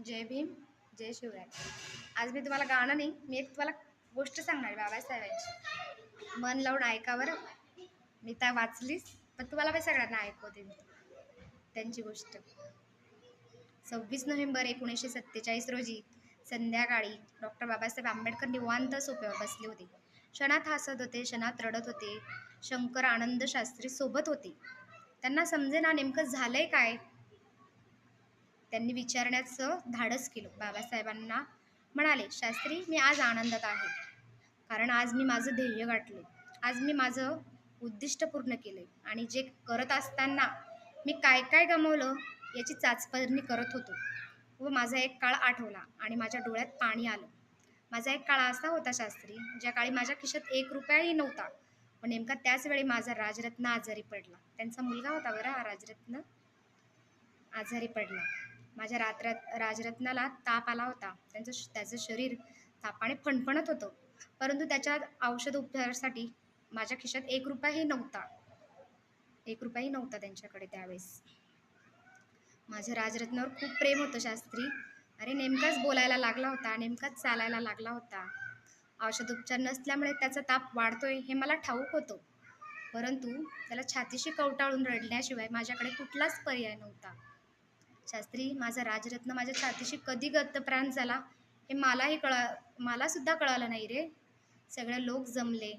जय भीम, जय शिवराय. आज मी तुम्हाला गाणं नाही, मी एक तुम्हाला गोष्ट सांगणार आहे बाबासाहेबांची. मन लावून ऐका बरं. मी त्या वाचलीच, पण तुम्हाला पण सगळ्यांना ऐकवते मी त्यांची गोष्ट. 26 नोव्हेंबर 1947 रोजी संध्याकाळी डॉक्टर बाबासाहेब आंबेडकर निवांत सोफ्यावर बसले होते. क्षणात हसत होते, क्षणात रडत होते. शंकर आनंद शास्त्री सोबत होते. त्यांना समजेना नेमकं झालंय काय. त्यांनी विचारण्याचं धाडस केलं. बाबासाहेबांना म्हणाले, शास्त्री, मी आज आनंदात आहे, कारण आज मी माझं ध्येय गाठले. आज मी माझं उद्दिष्ट पूर्ण केले. आणि जे करत असताना मी काय काय गमावलं याची चाचपणी करत होतो. व माझा एक काळ आठवला आणि माझ्या डोळ्यात पाणी आलं. माझा एक काळ असा होता शास्त्री, ज्या काळी माझ्या खिशात 1 रुपयाही नव्हता. व नेमका त्याच वेळी माझा राजरत्न आजारी पडला. त्यांचा मुलगा होता बरं हा राजरत्न. आजारी पडला. माझ्या राजरत्नाला ताप आला होता. त्याचं शरीर तापाने फणफणत होतं. परंतु त्याच्या औषध उपचारासाठी माझ्या खिशात 1 रुपयाही नव्हता. 1 रुपयाही नव्हता त्यांच्याकडे त्यावेळेस. माझ्या राजरत्नावर खूप प्रेम होतं शास्त्री. अरे नेमकाच बोलायला लागला होता, नेमकाच चालायला लागला होता. औषध उपचार नसल्यामुळे त्याचा ताप वाढतोय हे मला ठाऊक होतं. परंतु त्याला छातीशी कवटाळून रडण्याशिवाय माझ्याकडे कुठलाच पर्याय नव्हता. शास्त्री, माझा राजरत्न माझ्या छातीशी कधी गतप्राण झाला हे मला सुद्धा कळालं नाही रे. सगळे लोक जमले,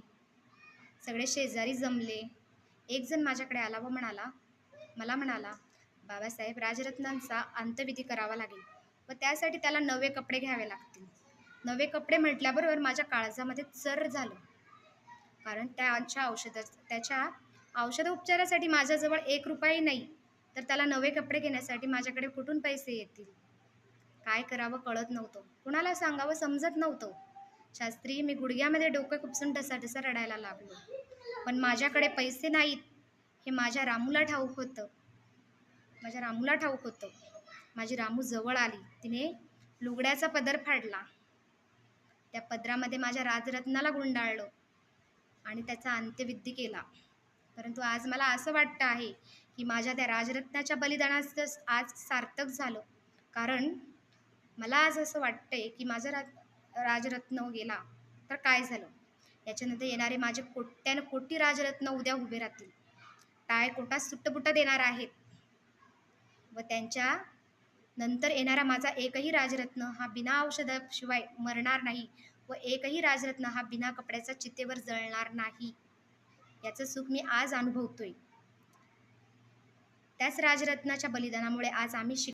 सगळे शेजारी जमले. एक जण माझ्याकडे आला व मला म्हणाला, बाबासाहेब, राजरत्नांचा अंत्यविधी करावा लागेल व त्यासाठी त्याला नवे कपडे घ्यावे लागतील. नवे कपडे म्हटल्याबरोबर माझ्या काळजामध्ये चर झालं, कारण त्याच्या औषधोपचारासाठी माझ्याजवळ 1 रुपयाही नाही, तर त्याला नवे कपडे घेण्यासाठी माझ्याकडे कुठून पैसे येतील. काय करावं कळत नव्हतं, कुणाला सांगावं समजत नव्हतं. शास्त्री, मी गुडघ्यामध्ये डोकं खुपसून ढसाढसा रडायला लागलो. पण माझ्याकडे पैसे नाहीत हे माझ्या रामूला ठाऊक होतं. माझी रामू जवळ आली. तिने लुगड्याचा पदर फाडला. त्या पदरामध्ये माझ्या राजरत्नाला गुंडाळलं आणि त्याचा अंत्यविधी केला. परंतु आज मला असं वाटतं आहे की माझ्या त्या राजरत्नाच्या बलिदानाचं आज सार्थक झालं. कारण मला आज असं वाटतंय की माझा राजरत्न गेला तर काय झालं, याच्यानंतर येणारे माझे कोटी राजरत्न उद्या उभे राहतील, टाळकोटात सुट्टबुट्ट देणार आहेत. व त्यांच्या नंतर येणारा माझा एकही राजरत्न हा बिना औषधाशिवाय मरणार नाही व एकही राजरत्न हा बिना कपड्याचा चितेवर जळणार नाही. याचं सुख मी आज अनुभवतोय. त्याच राजरत्नाच्या बलिदानामुळे आज आम्ही